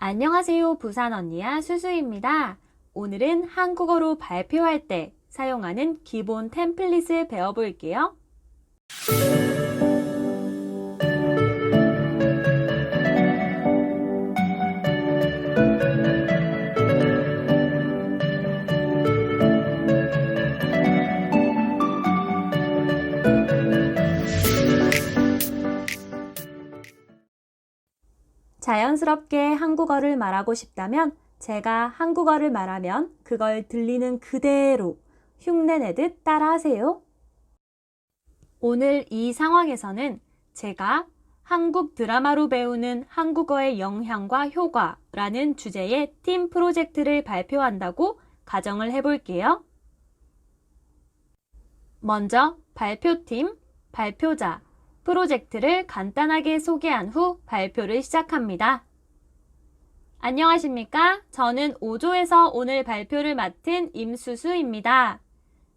안녕하세요. 부산 언니야 수수입니다. 오늘은 한국어로 발표할 때 사용하는 기본 템플릿을 배워볼게요. 자연스럽게 한국어를 말하고 싶다면 제가 한국어를 말하면 그걸 들리는 그대로 흉내내듯 따라하세요. 오늘 이 상황에서는 제가 한국 드라마로 배우는 한국어의 영향과 효과라는 주제의 팀 프로젝트를 발표한다고 가정을 해볼게요. 먼저 발표팀, 발표자, 프로젝트를 간단하게 소개한 후 발표를 시작합니다. 안녕하십니까? 저는 5조에서 오늘 발표를 맡은 임수수입니다.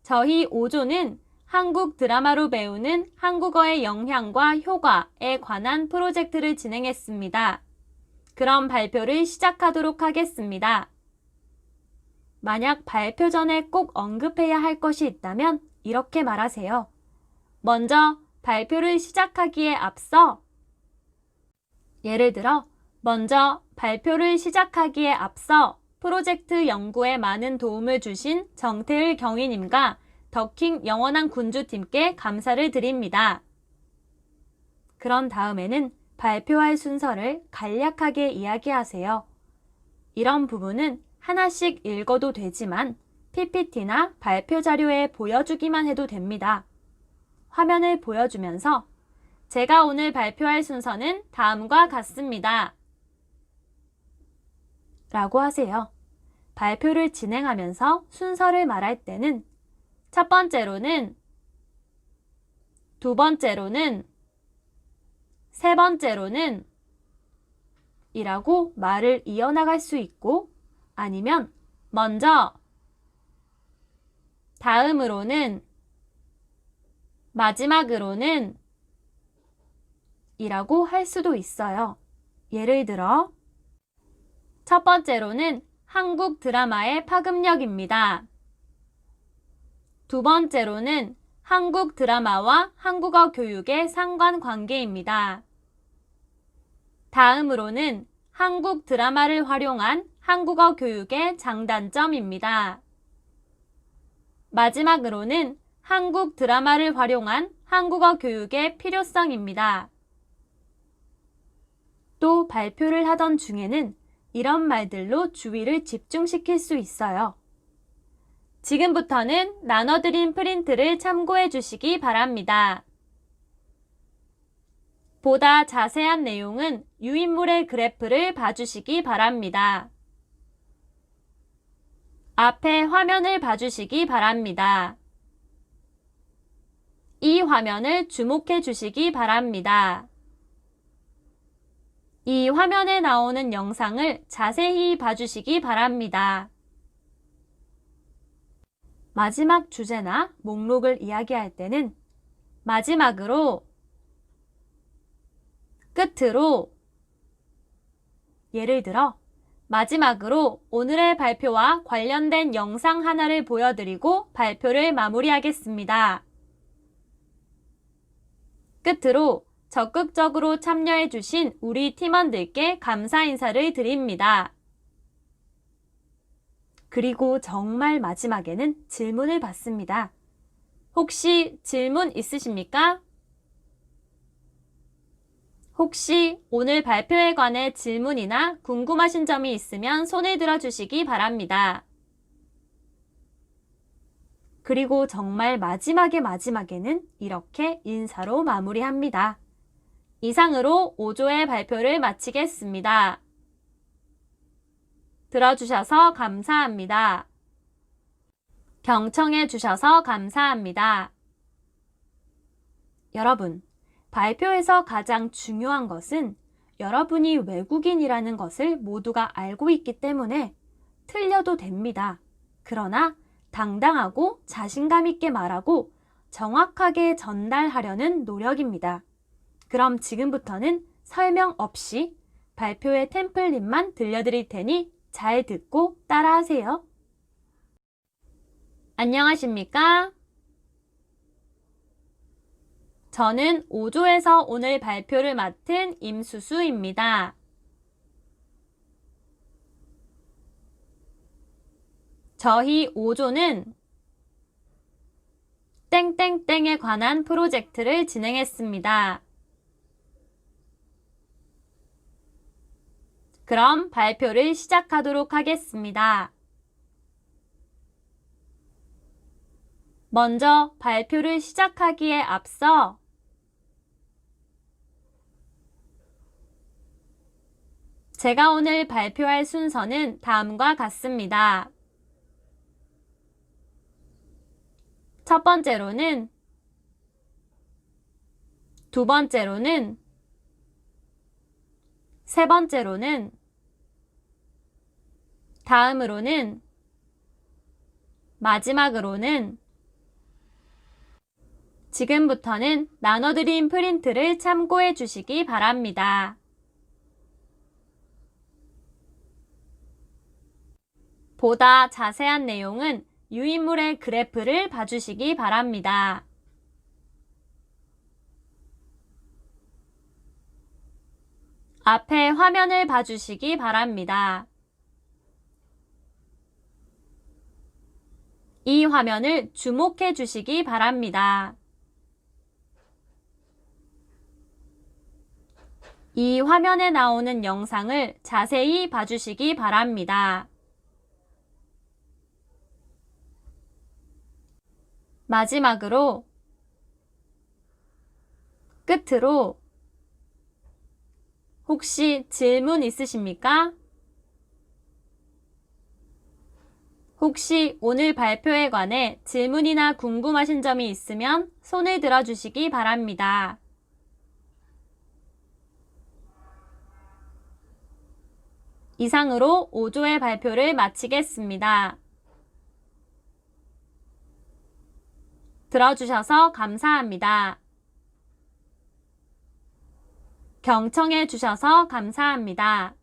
저희 5조는 한국 드라마로 배우는 한국어의 영향과 효과에 관한 프로젝트를 진행했습니다. 그럼 발표를 시작하도록 하겠습니다. 만약 발표 전에 꼭 언급해야 할 것이 있다면 이렇게 말하세요. 먼저 발표를 시작하기에 앞서 예를 들어 먼저 발표를 시작하기에 앞서 프로젝트 연구에 많은 도움을 주신 정태일 경위님과 더킹 영원한 군주팀께 감사를 드립니다. 그런 다음에는 발표할 순서를 간략하게 이야기하세요. 이런 부분은 하나씩 읽어도 되지만 PPT나 발표 자료에 보여주기만 해도 됩니다. 화면을 보여주면서 제가 오늘 발표할 순서는 다음과 같습니다. 라고 하세요. 발표를 진행하면서 순서를 말할 때는 첫 번째로는, 두 번째로는, 세 번째로는 이라고 말을 이어나갈 수 있고 아니면 먼저, 다음으로는, 마지막으로는 이라고 할 수도 있어요. 예를 들어 첫 번째로는 한국 드라마의 파급력입니다. 두 번째로는 한국 드라마와 한국어 교육의 상관관계입니다. 다음으로는 한국 드라마를 활용한 한국어 교육의 장단점입니다. 마지막으로는 한국 드라마를 활용한 한국어 교육의 필요성입니다. 또 발표를 하던 중에는 이런 말들로 주의를 집중시킬 수 있어요. 지금부터는 나눠드린 프린트를 참고해 주시기 바랍니다. 보다 자세한 내용은 유인물의 그래프를 봐주시기 바랍니다. 앞에 화면을 봐주시기 바랍니다. 이 화면을 주목해 주시기 바랍니다. 이 화면에 나오는 영상을 자세히 봐주시기 바랍니다. 마지막 주제나 목록을 이야기할 때는 마지막으로, 끝으로, 예를 들어 마지막으로 오늘의 발표와 관련된 영상 하나를 보여드리고 발표를 마무리하겠습니다. 끝으로 적극적으로 참여해주신 우리 팀원들께 감사 인사를 드립니다. 그리고 정말 마지막에는 질문을 받습니다. 혹시 질문 있으십니까? 혹시 오늘 발표에 관해 질문이나 궁금하신 점이 있으면 손을 들어주시기 바랍니다. 그리고 정말 마지막에는 이렇게 인사로 마무리합니다. 이상으로 5조의 발표를 마치겠습니다. 들어주셔서 감사합니다. 경청해 주셔서 감사합니다. 여러분, 발표에서 가장 중요한 것은 여러분이 외국인이라는 것을 모두가 알고 있기 때문에 틀려도 됩니다. 그러나 당당하고 자신감 있게 말하고 정확하게 전달하려는 노력입니다. 그럼 지금부터는 설명 없이 발표의 템플릿만 들려드릴 테니 잘 듣고 따라하세요. 안녕하십니까? 저는 5조에서 오늘 발표를 맡은 임수수입니다. 저희 5조는 땡땡땡에 관한 프로젝트를 진행했습니다. 그럼 발표를 시작하도록 하겠습니다. 먼저 발표를 시작하기에 앞서 제가 오늘 발표할 순서는 다음과 같습니다. 첫 번째로는, 두 번째로는, 세 번째로는, 다음으로는, 마지막으로는, 지금부터는 나눠드린 프린트를 참고해 주시기 바랍니다. 보다 자세한 내용은 유인물의 그래프를 봐주시기 바랍니다. 앞에 화면을 봐주시기 바랍니다. 이 화면을 주목해 주시기 바랍니다. 이 화면에 나오는 영상을 자세히 봐주시기 바랍니다. 마지막으로, 끝으로, 혹시 질문 있으십니까? 혹시 오늘 발표에 관해 질문이나 궁금하신 점이 있으면 손을 들어주시기 바랍니다. 이상으로 5조의 발표를 마치겠습니다. 들어주셔서 감사합니다. 경청해 주셔서 감사합니다.